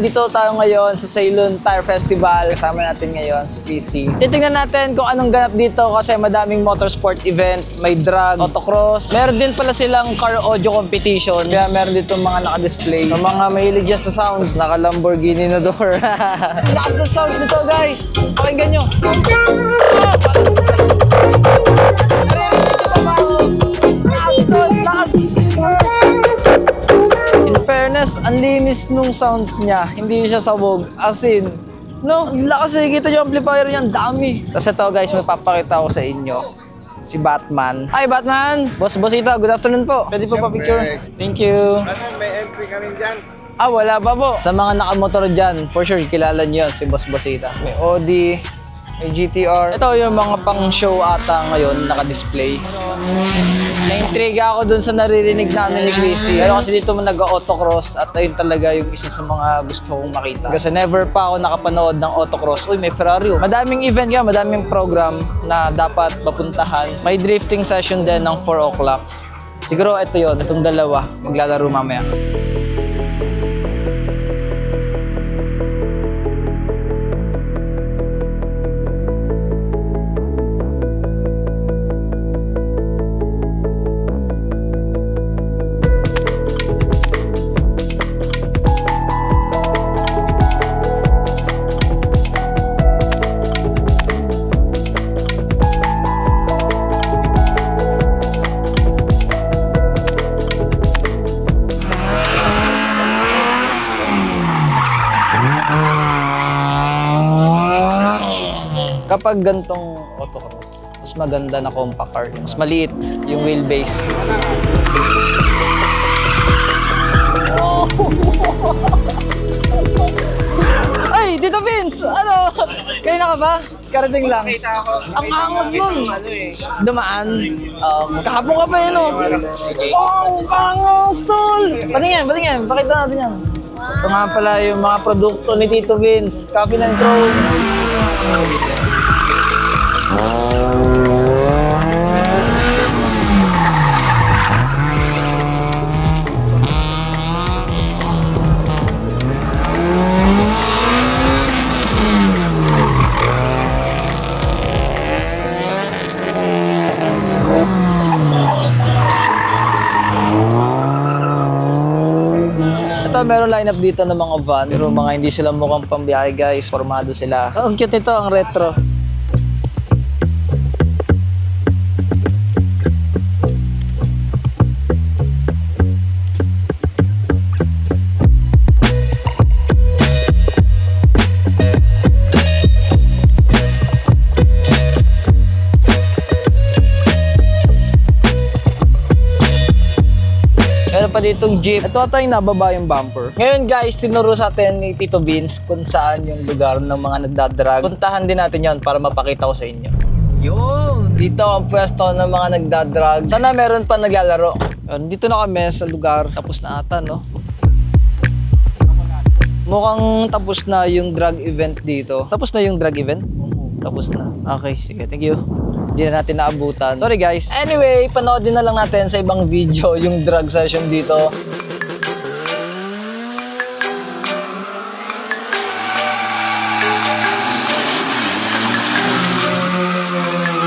nandito tayo ngayon sa Ceylon Tire Festival. Kasama natin ngayon si PC. Titingnan natin kung anong ganap dito kasi madaming motorsport event, may drag, autocross. Meron din pala silang car audio competition. Kaya meron dito mga naka-display. Sa mga mahilig dyan sa sounds, naka-Lamborghini na door. Lakas na sounds nito guys. Pakinggan nyo. In fairness, ang linis nung sounds niya. Hindi siya sabog. As in, no, lakas eh. Kita nyo amplifier niya. Ang dami. Tapos ito guys, may papakita ko sa inyo. Si Batman. Hi Batman! Boss Bossita, good afternoon po. Pwede po pa-picture? Thank you. May entry kami dyan. Ah, wala pa po. Sa mga nakamotor dyan, for sure, kilala nyo yun, si Boss Bossita. May Audi, may GTR. Ito yung mga pang-show ata ngayon, naka-display. Na-intriga ako dun sa naririnig namin ni Chrissy. Pero kasi dito mo nag-autocross at ayun talaga yung isa sa mga gusto kong makita. Kasi never pa ako nakapanood ng autocross. Uy, may Ferrari. Madaming event nga, madaming program na dapat mapuntahan. May drifting session din ng 4 o'clock. Siguro ito yon, itong dalawa. Maglalaro mamaya. Kapag gantong autocross, mas maganda na compact car. Mas maliit yung wheelbase. Oh! Ay, Tito Vince! Ano? Kayo na ka ba? Karating lang. Ang angas nun. Dumaan. Kahapon ka pa yun, oh. Oh, angas, tol! Patingin. Pakita natin yan. Ito nga pala yung mga produkto ni Tito Vince. Coffee and Chrome. Ito, meron lineup dito ng mga van. Pero mga hindi sila mukhang pambiyahe guys. Formado sila. Oh, ang cute nito, ang retro. Meron pa ditong jeep. Ito ata yung nababa yung bumper. Ngayon guys, tinuro sa atin ni Tito Vince kung saan yung lugar ng mga nagdadrag. Puntahan din natin yon para mapakita ko sa inyo. Yun! Dito ang pwesto ng mga nagdadrag. Sana meron pa naglalaro. Dito na kami sa lugar. Tapos na ata, no? Mukhang tapos na yung drag event dito. Tapos na yung drag event? Tapos na. Okay, sige. Thank you. Hindi na natin naabutan. Sorry guys. Anyway, panoodin na lang natin sa ibang video yung drag session dito.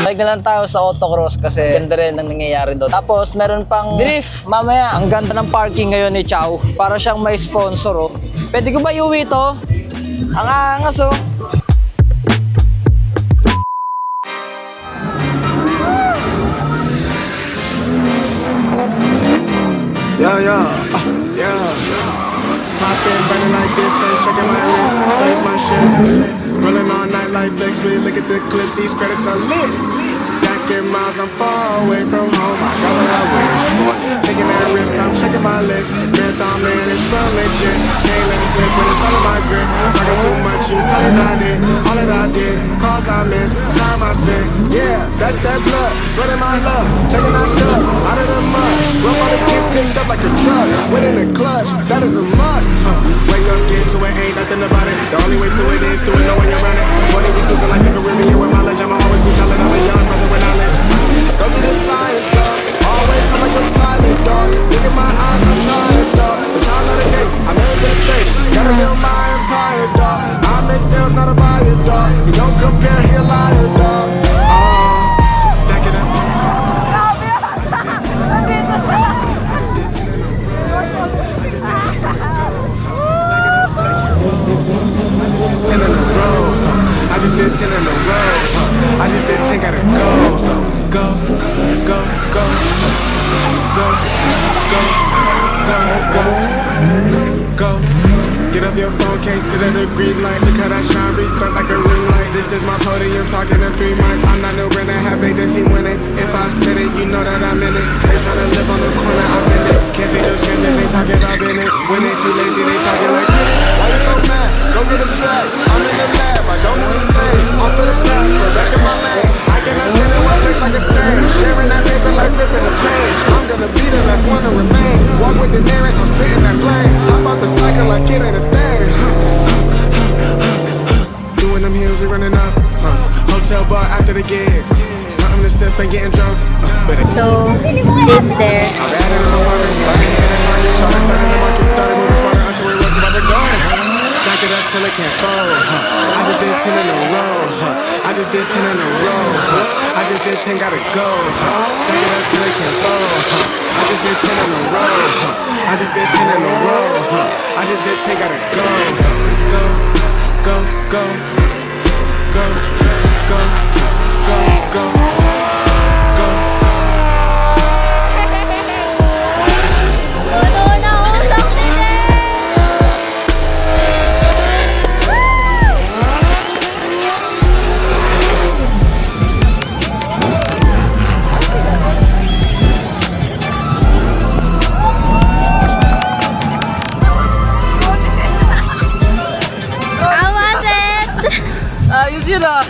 Balik na lang tayo sa autocross kasi ganda rin ang nangyayari doon. Tapos meron pang drift mamaya. Ang ganda ng parking ngayon ni Chow. Para siyang may sponsor, oh. Pwede ko ba iuwi ito? Ang angas, oh. Yeah. Pop in, burning like this, ain't checking my wrist. There's my shit. Rolling all night like flex, we look at the clips, these credits are lit. Stacking miles, I'm far away from home. I got what I wish for. Taking that risk, I'm checking my list. Marathon man, it's real legit. Can't let it slip when it's all in my grip. Talking too much, you probably not it. All that I did, calls I missed, time I spent. Yeah, that's that blood, sweating my love. Taking that tub out of the mud. Roll on to get picked up like a truck. Went in the clutch, that is a must. Wake up, get to it, ain't nothing about it. The only way to it is to it, know when you're running. Before they be cruising like the Caribbean with mileage, I'ma always be solid. I'm a young brother with knowledge. Go to the science, dog. Always I'm like a pilot, dog. Look at my eyes, I'm tired, dog. The time that it takes, I made this space. Gotta build my go, go, go, go, go, go, go. Get up your phone, can't sit at the green light. Look how that shine reflect like a ring light. This is my podium, talking to 3 mics. I'm not no Brennan, have made the team win it. If I said it, you know that I'm in it. They tryna live on the corner, I'm in it. Can't take those chances, they talking up in it. When they too lazy, they talking like critics. Why you so mad? Go get a bag. I'm in the lab, I don't know what to say. I'm for the past, for back in my lane. I cannot sit in one place like a stain. Sharing that paper like ripping the page. I'm gonna be the last one to remain. Walk with the nearest, I'm spitting that flame. I'm about to cycle like it ain't a thing. Doing them heels, we running up. Hotel bar after the gig. Something to sip and getting drunk. But it's So, lives there. I'm bad in my apartment. Started hitting the target. Started finding the market. Started moving smarter until we was about to go. Stack it up till it can't fold. I just did 10 in a row. I just did 10 in a row. I just did 10, gotta go. Stack it up till it can't fold. I just did 10 in a row. I just did 10 in a row. I just did 10, gotta go. Go, go, go, go, go, go, go, go. How was it? Ayos yun ah.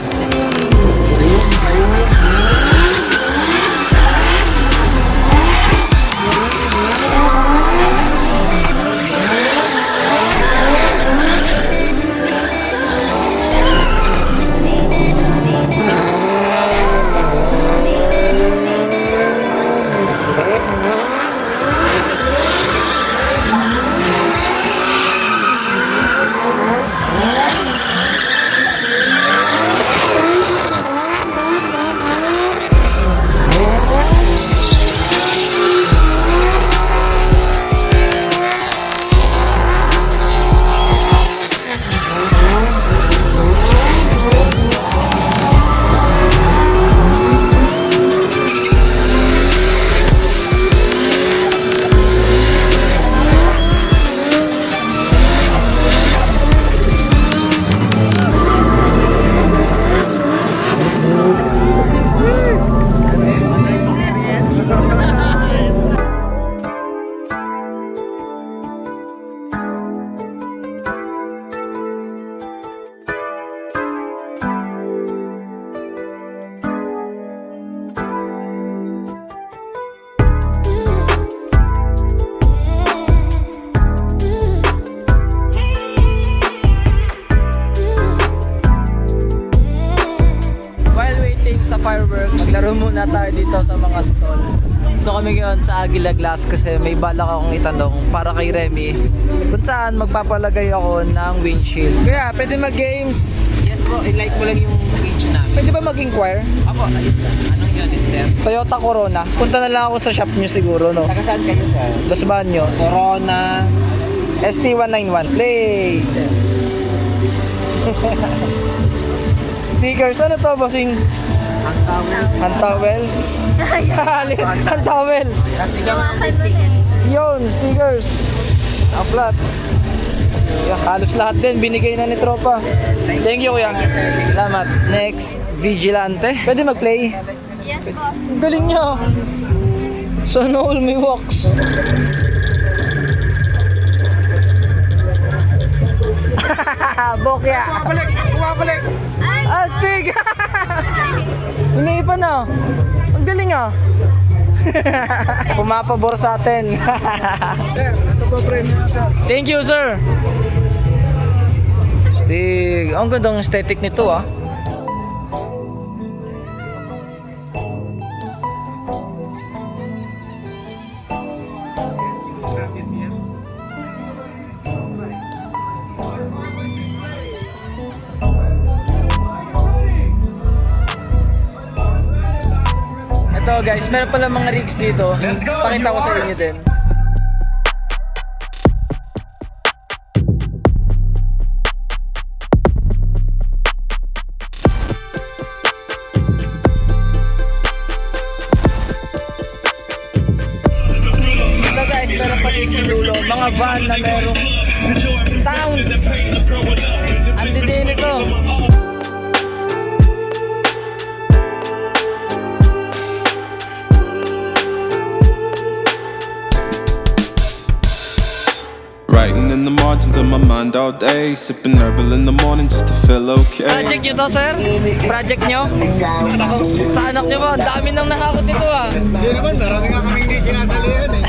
Sa fireworks, maglaro muna tayo dito sa mga stall. Dito kami ngayon sa Aguila Glass kasi may balak akong itanong para kay Remy kung saan magpapalagay ako ng windshield. Kaya pwede mag-games. Yes bro, i-like mo lang yung page namin. Pwede ba mag-inquire? Apo, ayos lang. Anong unit sir? Toyota Corona. Punta na lang ako sa shop nyo siguro, no? Taga saan kayo sir? Los Baños. Corona. ST191. Play! Sir. Stickers. Ano to, bossing? Hand towel? Hand towel. Kasi ikaw ang stickers. Yun, stickers. Ang flat. Yan, halos lahat din binigay na ni tropa. Thank you kuya. Salamat. Next, Vigilante. Pwede mag-play? Yes, boss. Ang galing niya. Sana all may wax. Bokya. Bumabalik! Bumabalik! Astig! Iniipan na. Ang galing ah. Pumapabor sa atin. Ito po premium sir. Thank you, sir. Astig. Ang gandang aesthetic nito ah. Ito guys, meron pala mga rigs dito. Pakita ko sa inyo din. mga van na merong sounds. Andi din ito. Writing in the margins of my mind all day, sipping herbal in the morning just to feel okay. Project nyo to, sir? Project nyo? Sa anak nyo ba? Ang dami nang nakakot nito ah. Hindi naman, darating nga kaming hindi sinasali yan eh.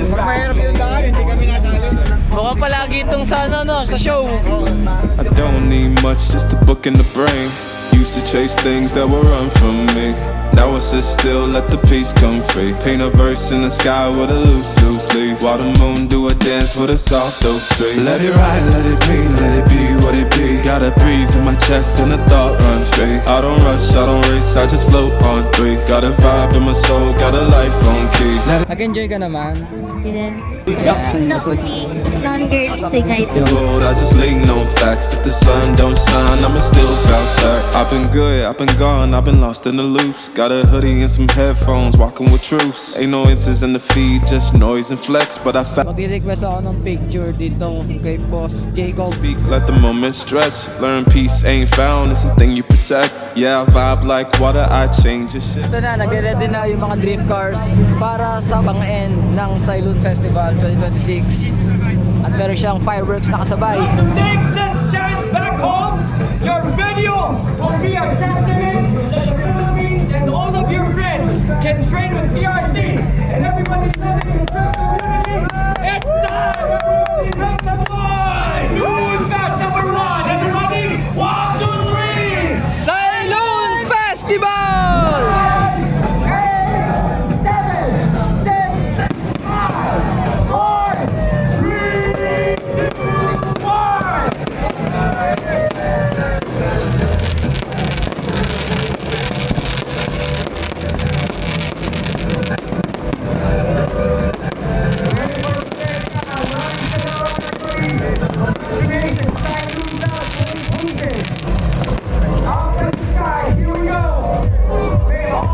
Pag mahirap yung daan, hindi kami nasali. Mukhang palagi itong sa ano, no, sa show. I don't need much, just a book in the brain. Used to chase things that will run from me. Now I sit still, let the peace come free. Paint a verse in the sky with a loose leaf. While the moon do a dance with a soft oak tree. Let it ride, let it be what it be. Got a breeze in my chest and a thought run free. I don't rush, I don't race, I just float on 3. Got a vibe in my soul, got a life on key. Nag-enjoy ka naman. Yes. This is the only non-girl thing I do. Cold, I just lean on facts. If the sun don't shine, I'ma still bounce back. I've been good, I've been gone, I've been lost in the loops. Got a hoodie and some headphones, walking with truths. Ain't no inches in the feed, just noise and flex. But I Mag-request ako ng picture dito kay Boss Jacob. speak, let the moment stretch. Learn peace ain't found, it's a thing you protect. Yeah, I vibe like water, I change your shit. Ito na, nagre-ready na yung mga drift cars para sa pang-end ng Silent Festival 2026. At meron siyang fireworks na kasabay. Take this chance back home. Your video will be accepted. The Philippines and all of your friends can train with CRT. And everybody's living in the community. It's time. Everybody make some noise. Moon Fast number 1. Everybody, 1, 2, 3. Silent Festival! 8, 7, 6, 5, 4, 3, 2, 1. Here we go.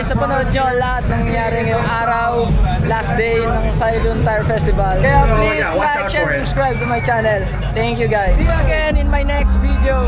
sa panood nyo lahat ng nangyari ngayong araw, last day ng Silent Tire Festival. Kaya please like, share, subscribe to my channel. Thank you guys. See you again in my next video.